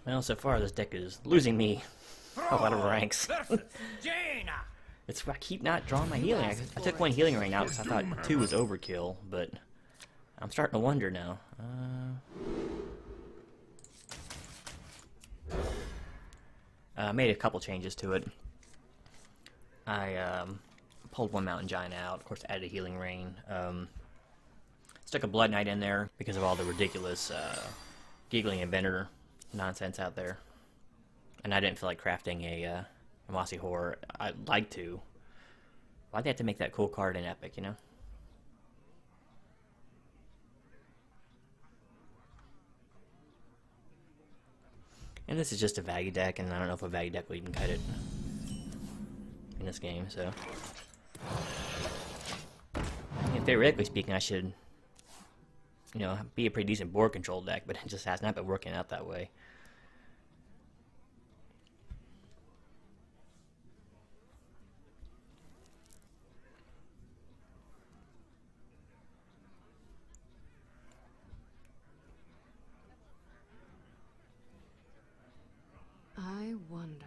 Well, so far this deck is losing me a lot of ranks. I keep not drawing my healing. I took one healing right now because I thought 2 was overkill, but I'm starting to wonder now. I made a couple changes to it. I pulled one Mountain Giant out, of course added a Healing Rain. Stuck a Blood Knight in there because of all the ridiculous Giggling Inventor nonsense out there. And I didn't feel like crafting a Mossy Horror. I'd like to. Why'd they have to make that cool card in Epic, you know? And this is just a value deck, and I don't know if a value deck will even cut it in this game, so. And theoretically speaking, I should, you know, be a pretty decent board control deck, but it just has not been working out that way. I wonder.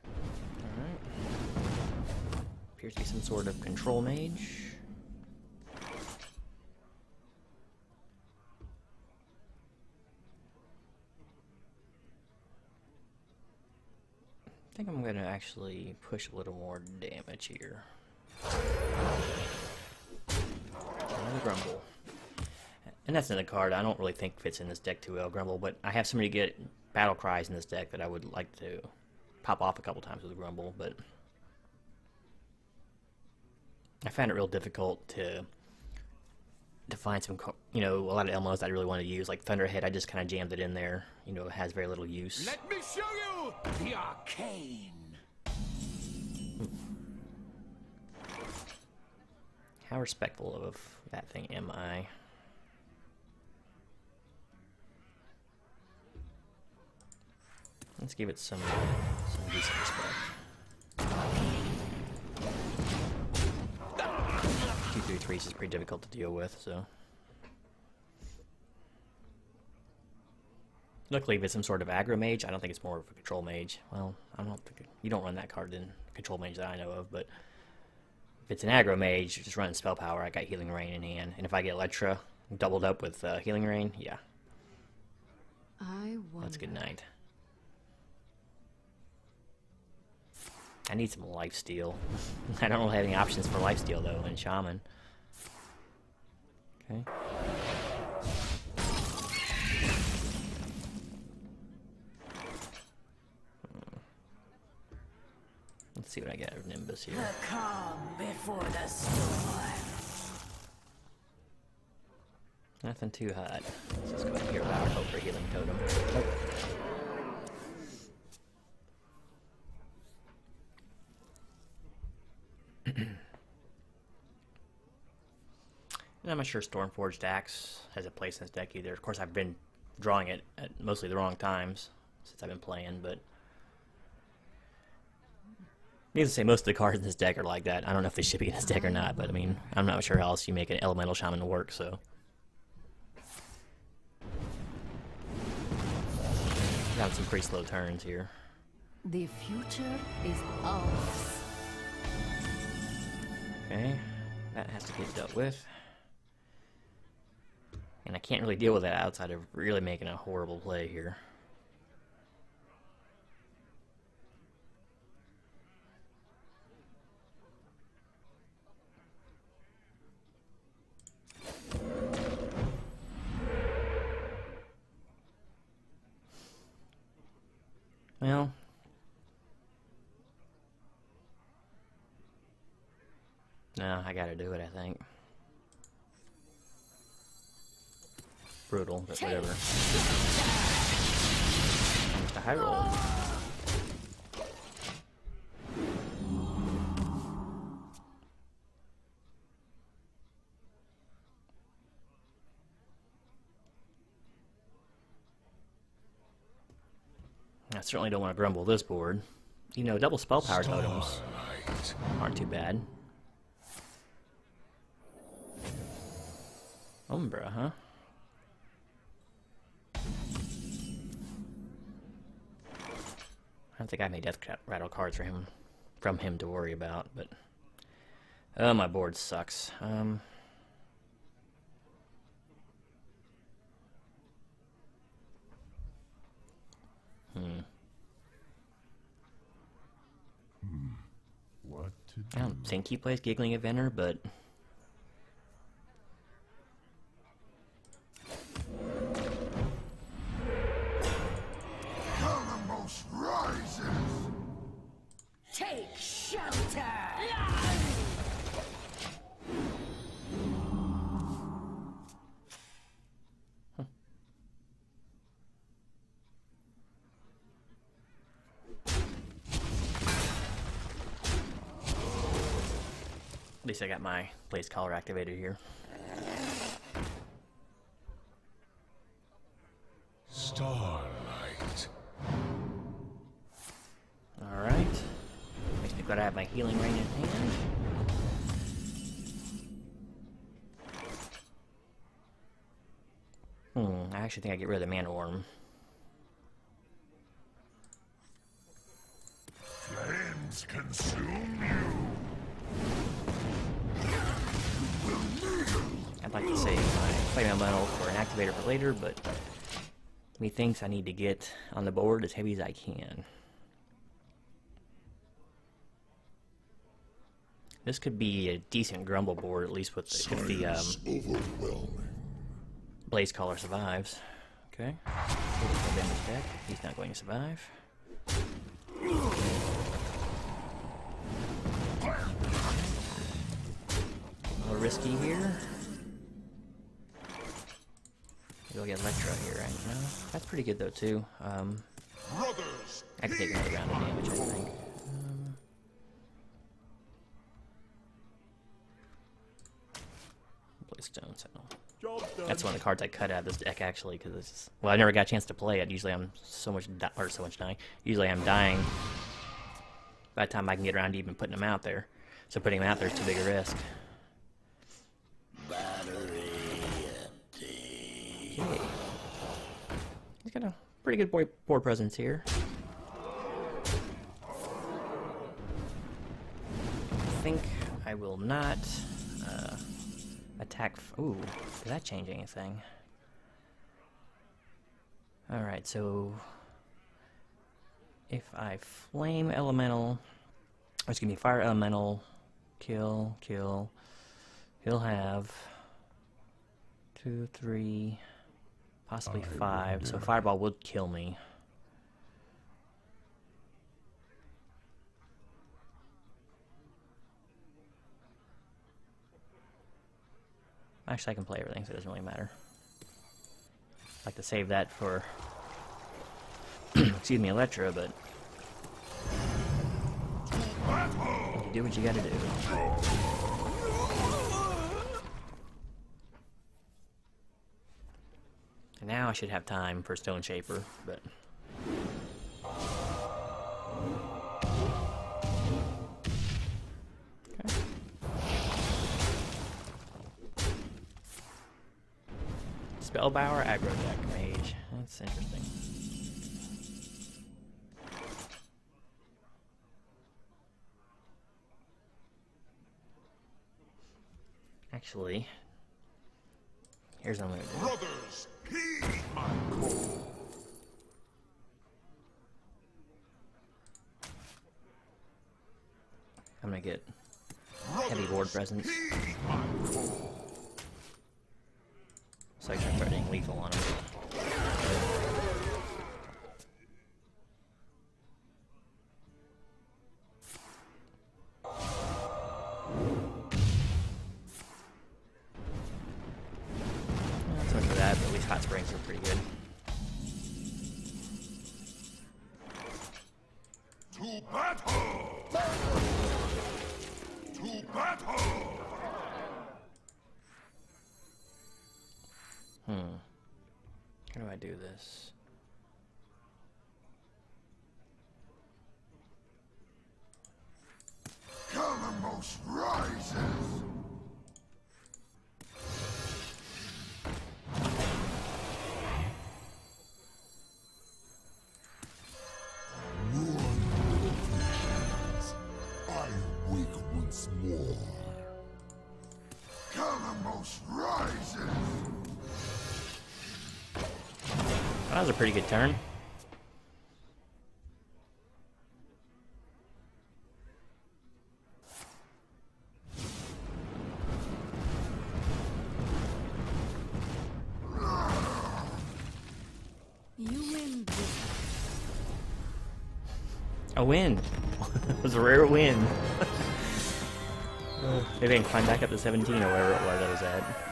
Alright. Appears to be some sort of control mage. I think I'm going to actually push a little more damage here. Another Grumble. And that's another card I don't really think fits in this deck too well, Grumble, but I have so many good battle cries in this deck that I would like to pop off a couple times with Grumble, but I found it real difficult to find some, you know, a lot of LMOs that I really want to use, like Thunderhead. I just kind of jammed it in there. You know, it has very little use. Let me show you the arcane. How respectful of that thing am I? Let's give it some decent respect. 2/3 is pretty difficult to deal with, so. Luckily, if it's some sort of aggro mage, I don't think it's more of a control mage. Well, I don't think you don't run that card in control mage that I know of, but if it's an aggro mage, just running spell power, I got Healing Rain in hand, and if I get Electra doubled up with Healing Rain, yeah, I wonder. that's good night. I need some lifesteal. I don't really have any options for lifesteal though in Shaman. Okay. Let's see what I got of Nimbus here. The calm before the storm. Nothing too hot. Let's just go ahead and get Power Hope for Healing Totem. Nope. And I'm not sure Stormforged Axe has a place in this deck either. Of course, I've been drawing it at mostly the wrong times since I've been playing, but needless to say, most of the cards in this deck are like that. I don't know if they should be in this deck or not, but I mean, I'm not sure how else you make an Elemental Shaman work, so. Got some pretty slow turns here. The future is ours. Okay, that has to get dealt with. And I can't really deal with that outside of really making a horrible play here. Well, no, I gotta do it, I think. Brutal, but whatever. Just a high roll. I certainly don't want to grumble this board. You know, double spell power totems aren't too bad. Umbra, huh? don't think I have any death rattle cards for him, from him to worry about, but oh, my board sucks. What to do? I don't think he plays Giggling Inventor, but Alamos rises. Take shelter! at least I got my Blaze Collar activated here. Starlight. Alright. Makes me glad I have my Healing Rain in hand. I actually think I get rid of the Mana Worm. Flames consume you. I'd like to save my Flame Elemental for an activator for later, but methinks I need to get on the board as heavy as I can. This could be a decent Grumble board, at least with the, if the Overwhelming. Blaze Caller survives. Okay. Damage deck. He's not going to survive. A little risky here. We'll get Electro here, right? No, that's pretty good though too. Brothers, I can take another round of damage, I think. Stone Sentinel. That's one of the cards I cut out of this deck actually, because it's just, well, I never got a chance to play it. Usually I'm so much dying. Usually I'm dying by the time I can get around to even putting them out there. So putting them out there is too big a risk. battery empty. Okay. He's got a pretty good board presence here. I think I will not attack. Ooh, did that change anything? Alright, so if I Flame Elemental, or excuse me, Fire Elemental, kill, he'll have 2, 3, possibly 5, so Fireball would kill me. Actually, I can play everything, so it doesn't really matter. I'd like to save that for, excuse me, Electra, but you do what you gotta do. And now I should have time for Stone Shaper, but okay. Spellbower, aggro deck, mage. That's interesting. Actually, here's what I'm gonna do. Brothers, heed my call. I'm gonna get heavy board presence, Heed my call. so I can start getting lethal on him. Not so much for that, but at least Hot Springs are pretty good. To battle! To battle! How do I do this? Alamos rises. Warrior almost rises. That was a pretty good turn. You win this. A win. It was a rare win. Maybe I can climb back up to 17 or wherever it was I was at.